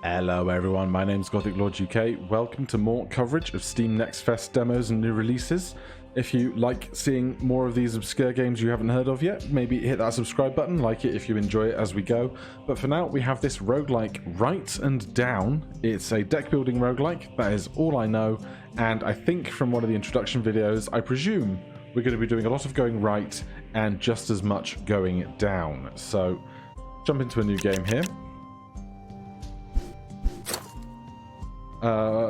Hello everyone, my name's Gothic Lord UK. Welcome to more coverage of Steam Next Fest demos and new releases. If you like seeing more of these obscure games you haven't heard of yet, maybe hit that subscribe button, like it if you enjoy it as we go. But for now, we have this roguelike Right and Down. It's a deck building roguelike, that is all I know. And I think from one of the introduction videos, I presume we're going to be doing a lot of going right and just as much going down. So, jump into a new game here.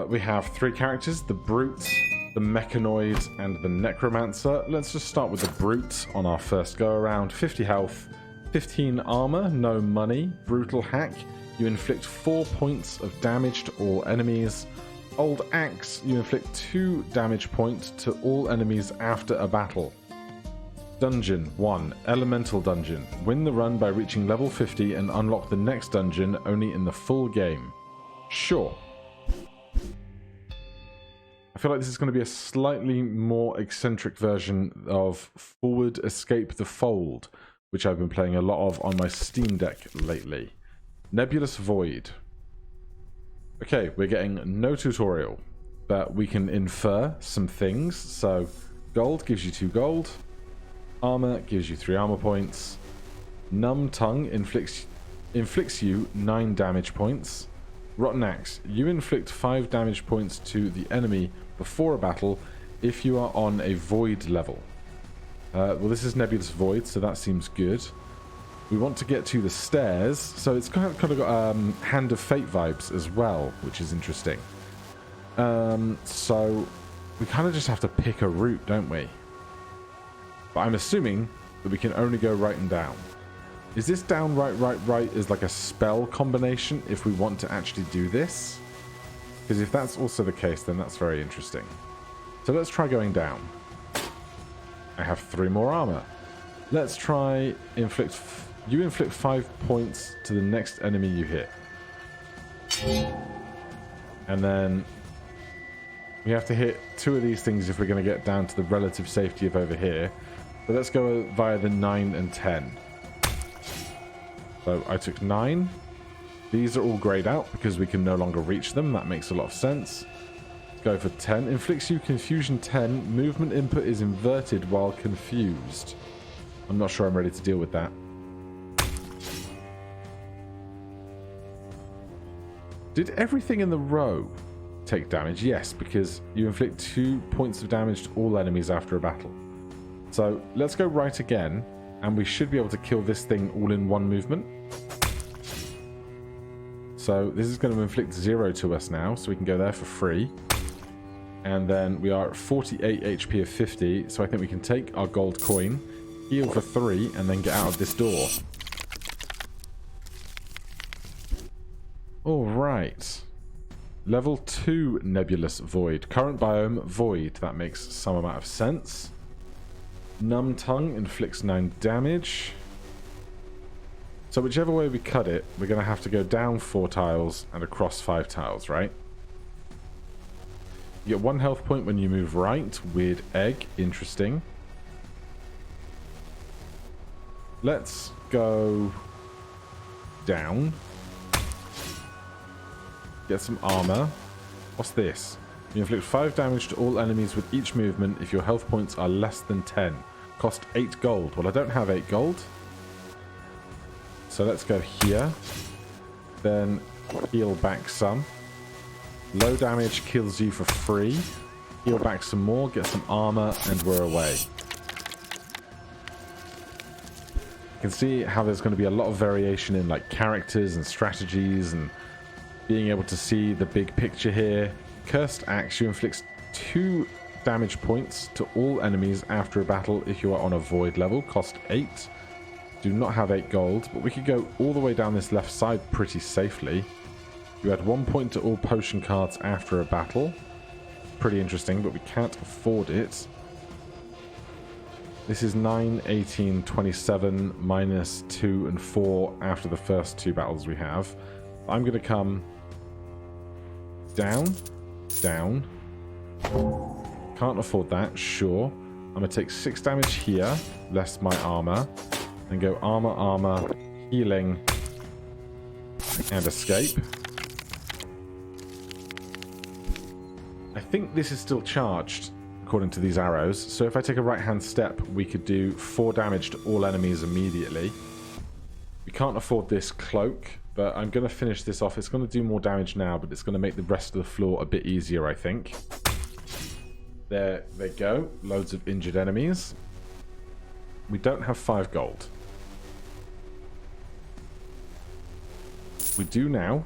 We have three characters, the Brute, the Mechanoid, and the Necromancer. Let's just start with the Brute on our first go around. 50 health, 15 armor, no money, brutal hack. You inflict 4 points of damage to all enemies. Old Axe, you inflict 2 damage points to all enemies after a battle. Dungeon 1, Elemental Dungeon. Win the run by reaching level 50 and unlock the next dungeon only in the full game. Sure. I feel like this is going to be a slightly more eccentric version of Forward Escape the Fold, which I've been playing a lot of on my Steam Deck lately. Nebulous Void. Okay, we're getting no tutorial, but we can infer some things. So, gold gives you 2 gold. Armor gives you 3 armor points. Numb Tongue inflicts you 9 damage points. Rotten Axe, you inflict 5 damage points to the enemy before a battle if you are on a void level. Well, this is Nebulous Void, so that seems good. We want to get to the stairs, so it's kind of got Hand of Fate vibes as well, which is interesting. So we kind of just have to pick a route, don't we? But I'm assuming that we can only go right and down. Is this down, right is like a spell combination if we want to actually do this? Because if that's also the case, then that's very interesting. So let's try going down. I have 3 more armor. Let's try inflict... You inflict 5 points to the next enemy you hit. And then we have to hit 2 of these things if we're going to get down to the relative safety of over here. But let's go via the 9 and 10. So I took 9. These are all grayed out because we can no longer reach them. That makes a lot of sense. Let's go for 10. Inflicts you confusion 10. Movement input is inverted while confused. I'm not sure I'm ready to deal with that. Did everything in the row take damage? Yes, because you inflict 2 points of damage to all enemies after a battle. So let's go right again. And we should be able to kill this thing all in one movement. So this is going to inflict 0 to us now, so we can go there for free. And then we are at 48 HP of 50, so I think we can take our gold coin, heal for 3, and then get out of this door. Alright. Level 2 Nebulous Void. Current biome, Void. That makes some amount of sense. Numb Tongue inflicts 9 damage. So whichever way we cut it, we're going to have to go down 4 tiles and across 5 tiles, right? You get 1 health point when you move right. Weird egg. Interesting. Let's go down. Get some armor. What's this? You inflict 5 damage to all enemies with each movement if your health points are less than 10. Cost 8 gold. Well, I don't have 8 gold. So let's go here. Then heal back some. Low damage kills you for free. Heal back some more, get some armor, and we're away. You can see how there's going to be a lot of variation in like characters and strategies and being able to see the big picture here. Cursed Axe, you inflicts 2 damage points to all enemies after a battle if you are on a void level. Cost 8. Do not have 8 gold, but we could go all the way down this left side pretty safely. You add 1 point to all potion cards after a battle. Pretty interesting, but we can't afford it. This is 9, 18, 27, minus 2 and 4 after the first 2 battles we have. I'm going to come down. Down. Can't afford that, sure. I'm going to take 6 damage here, less my armor. Then go armor, armor, healing, and escape. think this is still charged, according to these arrows. So if I take a right-hand step, we could do 4 damage to all enemies immediately. We can't afford this cloak, but I'm going to finish this off. It's going to do more damage now, but it's going to make the rest of the floor a bit easier, I think. There they go. Loads of injured enemies. We don't have 5 gold. We do now.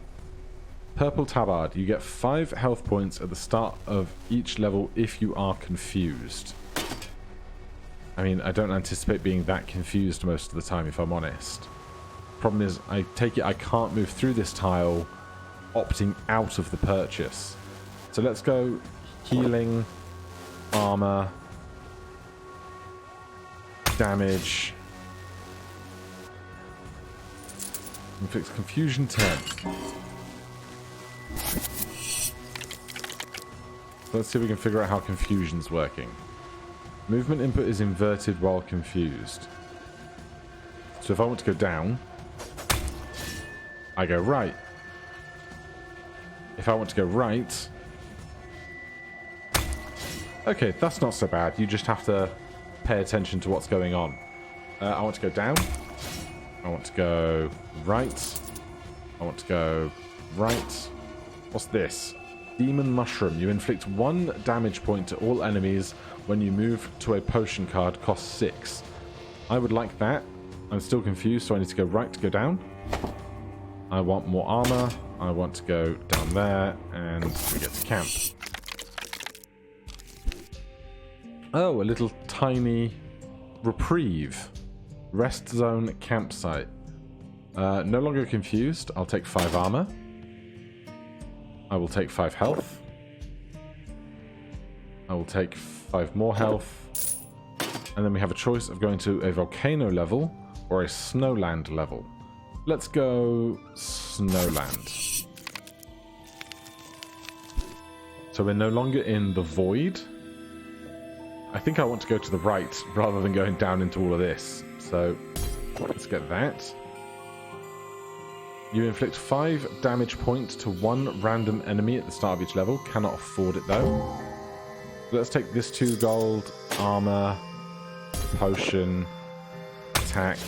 Purple tabard. You get 5 health points at the start of each level if you are confused. I mean, I don't anticipate being that confused most of the time, if I'm honest. Problem is, I take it I can't move through this tile opting out of the purchase. So let's go healing, armor, damage, inflicts confusion 10. Let's see if we can figure out how confusion's working. Movement input is inverted while confused. So if I want to go down, I go right. If I want to go right... Okay, that's not so bad. You just have to pay attention to what's going on. I want to go down. I want to go right. I want to go right. What's this? Demon Mushroom. You inflict 1 damage point to all enemies when you move to a potion card. Costs 6. I would like that. I'm still confused, so I need to go right to go down. I want more armor. I want to go down there, and we get to camp. Oh, a little tiny reprieve. Rest zone campsite. No longer confused. I'll take 5 armor. I will take 5 health. I will take 5 more health. And then we have a choice of going to a volcano level or a snowland level. Let's go snowland. So we're no longer in the void. I think I want to go to the right rather than going down into all of this. So let's get that. You inflict 5 damage points to 1 random enemy at the start of each level. Cannot afford it though. Let's take this 2 gold, armor, potion, attack.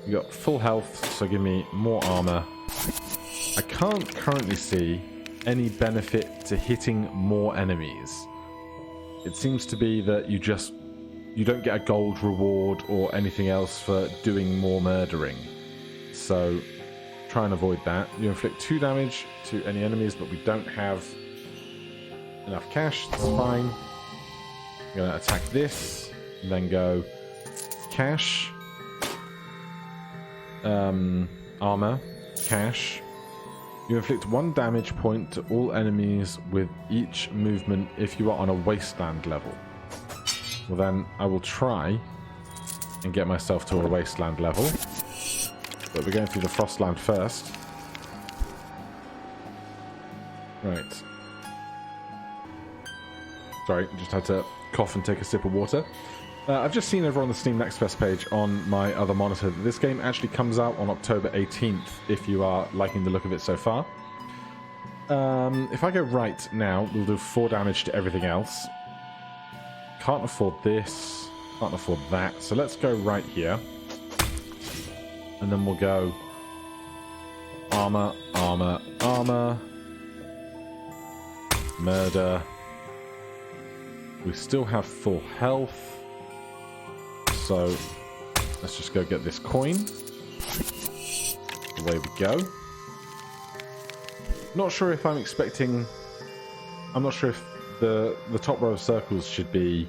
You got full health, so give me more armor. I can't currently see any benefit to hitting more enemies. It seems to be that you don't get a gold reward or anything else for doing more murdering. So try and avoid that. You inflict 2 damage to any enemies, but we don't have enough cash. That's fine. I'm going to attack this, and then go cash, armor, cash. You inflict 1 damage point to all enemies with each movement if you are on a wasteland level. Well then, I will try and get myself to a wasteland level. But we're going through the Frostland first. Right. Sorry, just had to cough and take a sip of water. I've just seen over on the Steam Next Fest page on my other monitor that this game actually comes out on October 18th, if you are liking the look of it so far. If I go right now, we'll do 4 damage to everything else. Can't afford this, can't afford that, so let's go right here. And then we'll go armor, armor, armor, murder. We still have full health. So let's just go get this coin. Away we go. Not sure if I'm expecting... I'm not sure if the top row of circles should be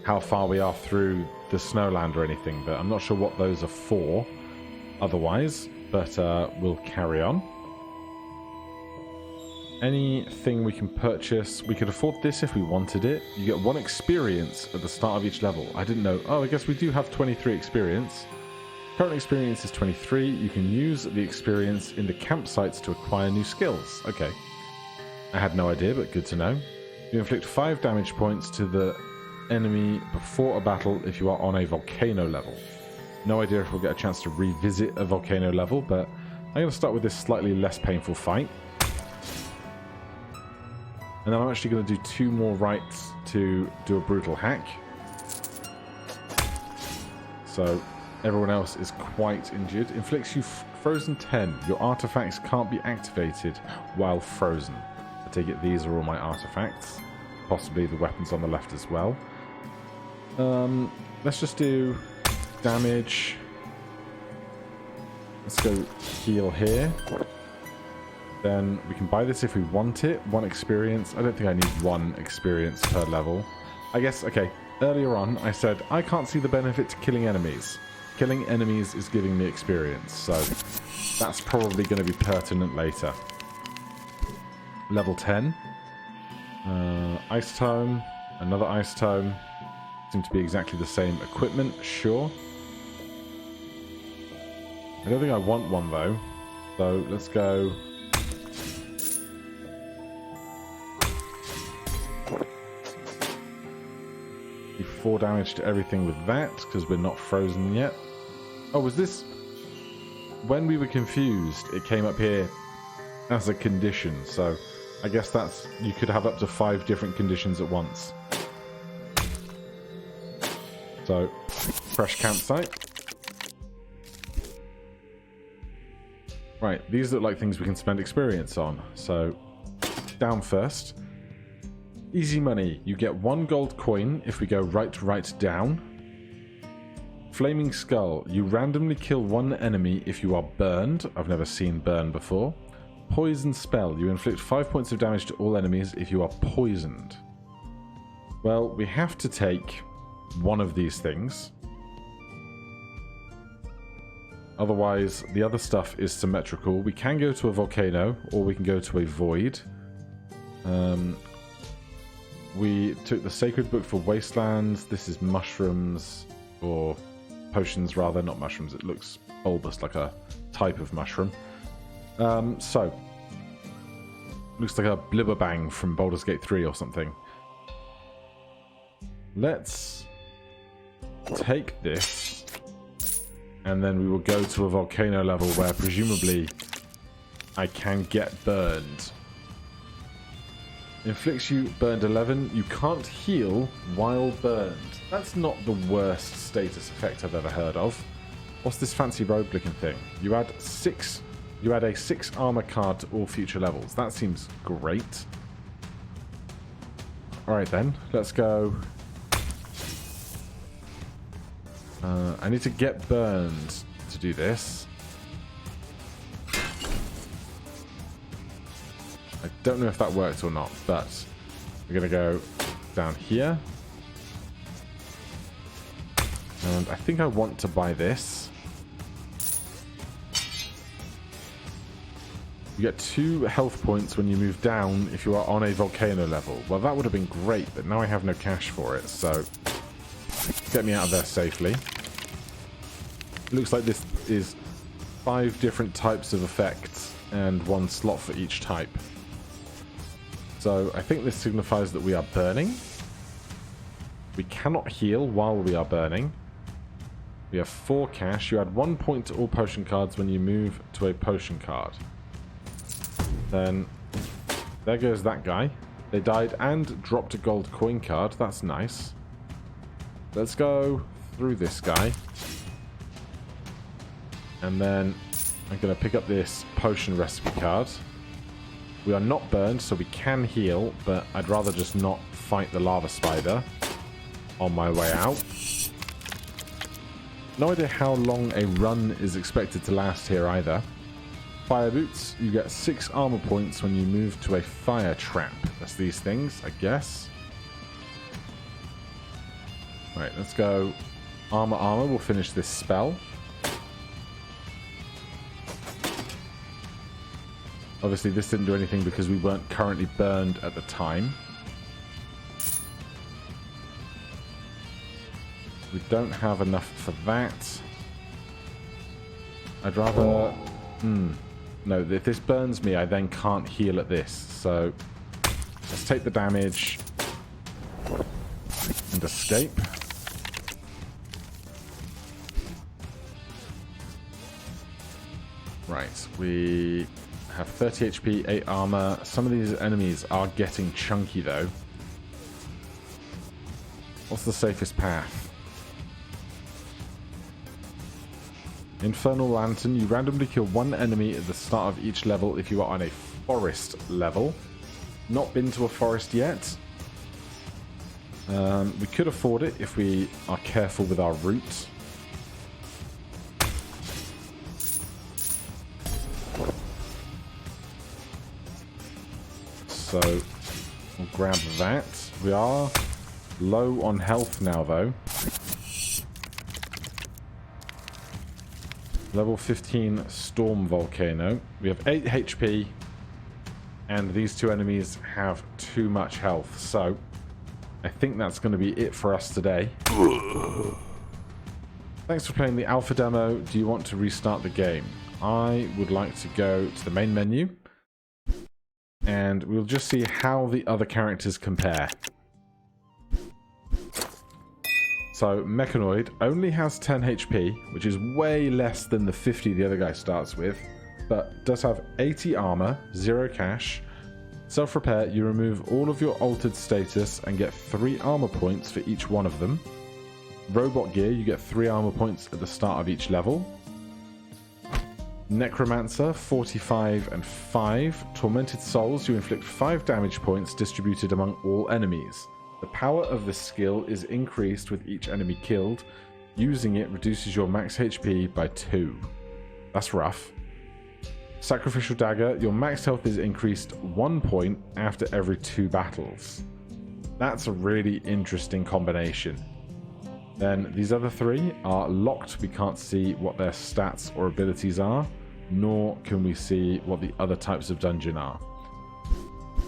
how far we are through the snowland or anything, but I'm not sure what those are for otherwise, but we'll carry on. Anything we can purchase. We could afford this if we wanted it. You get 1 experience at the start of each level. I didn't know. Oh, I guess we do have 23 experience. Current experience is 23. You can use the experience in the campsites to acquire new skills. Okay. I had no idea, but good to know. You inflict 5 damage points to the enemy before a battle if you are on a volcano level. No idea if we'll get a chance to revisit a volcano level, but I'm going to start with this slightly less painful fight. And then I'm actually going to do 2 more rites to do a brutal hack. So everyone else is quite injured. Inflicts you frozen 10. Your artifacts can't be activated while frozen. I take it these are all my artifacts. Possibly the weapons on the left as well. Let's just do damage. Let's go heal here. Then we can buy this if we want it. 1 experience. I don't think I need 1 experience per level. I guess, okay, earlier on I said I can't see the benefit to killing enemies. Killing enemies is giving me experience, so that's probably going to be pertinent later. Level 10. Ice Tome. Another Ice Tome. Seem to be exactly the same equipment, sure. I don't think I want one though. So let's go. Do 4 damage to everything with that, because we're not frozen yet. Oh, was this... When we were confused, it came up here as a condition, so I guess that's... You could have up to 5 different conditions at once. So, fresh campsite. Right, these look like things we can spend experience on. So, down first. Easy money. You get 1 gold coin if we go right down. Flaming Skull. You randomly kill 1 enemy if you are burned. I've never seen burn before. Poison Spell. You inflict 5 points of damage to all enemies if you are poisoned. Well, we have to take one of these things. Otherwise, the other stuff is symmetrical. We can go to a volcano, or we can go to a void. We took the Sacred Book for Wastelands. This is mushrooms, or potions rather, not mushrooms. It looks bulbous, like a type of mushroom. So, looks like a Blibberbang from Baldur's Gate 3 or something. Let's take this, and then we will go to a volcano level where presumably I can get burned. Inflicts you burned 11. You can't heal while burned. That's not the worst status effect I've ever heard of. What's this fancy rogue looking thing? You add a 6 armor card to all future levels. That seems great. Alright then, let's go. I need to get burned to do this. I don't know if that worked or not, but we're going to go down here. And I think I want to buy this. You get 2 health points when you move down if you are on a volcano level. Well, that would have been great, but now I have no cash for it, so get me out of there safely. Looks like this is 5 different types of effects and 1 slot for each type. So I think this signifies that we are burning. We cannot heal while we are burning. We have 4 cash. You add 1 point to all potion cards when you move to a potion card. Then there goes that guy. They died and dropped a gold coin card. That's nice. Let's go through this guy. And then I'm going to pick up this potion recipe card. We are not burned, so we can heal, but I'd rather just not fight the lava spider on my way out. No idea how long a run is expected to last here either. Fire boots, you get 6 armor points when you move to a fire trap. That's these things, I guess. Right, let's go. Armor, we'll finish this spell. Obviously, this didn't do anything because we weren't currently burned at the time. We don't have enough for that. I'd rather... No, if this burns me, I then can't heal at this. So, let's take the damage and escape. Right, we have 30 HP, 8 armor. Some of these enemies are getting chunky though. What's the safest path? Infernal Lantern. You randomly kill one enemy at the start of each level if you are on a forest level. Not been to a forest yet. We could afford it if we are careful with our route. So we'll grab that. We are low on health now though. Level 15 Storm Volcano. We have 8 HP and these two enemies have too much health, so I think that's going to be it for us today. Thanks for playing the alpha demo. Do you want to restart the game? I would like to go to the main menu and we'll just see how the other characters compare. So Mechanoid only has 10 HP, which is way less than the 50 the other guy starts with, but does have 80 armor, 0 cash. Self-repair, you remove all of your altered status and get 3 armor points for each one of them. Robot gear, you get 3 armor points at the start of each level. Necromancer, 45 and 5. Tormented Souls, you inflict 5 damage points distributed among all enemies. The power of this skill is increased with each enemy killed. Using it reduces your max HP by 2. That's rough. Sacrificial Dagger, your max health is increased 1 point after every 2 battles. That's a really interesting combination. Then these other 3 are locked. We can't see what their stats or abilities are, nor can we see what the other types of dungeon are.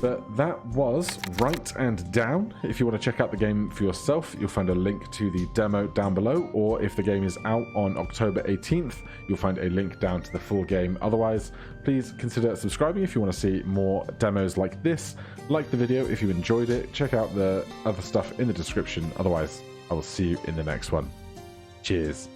But that was Right and Down. If you want to check out the game for yourself, you'll find a link to the demo down below, or if the game is out on October 18th, you'll find a link down to the full game. Otherwise, please consider subscribing if you want to see more demos like this. Like the video if you enjoyed it. Check out the other stuff in the description. Otherwise, I will see you in the next one. Cheers.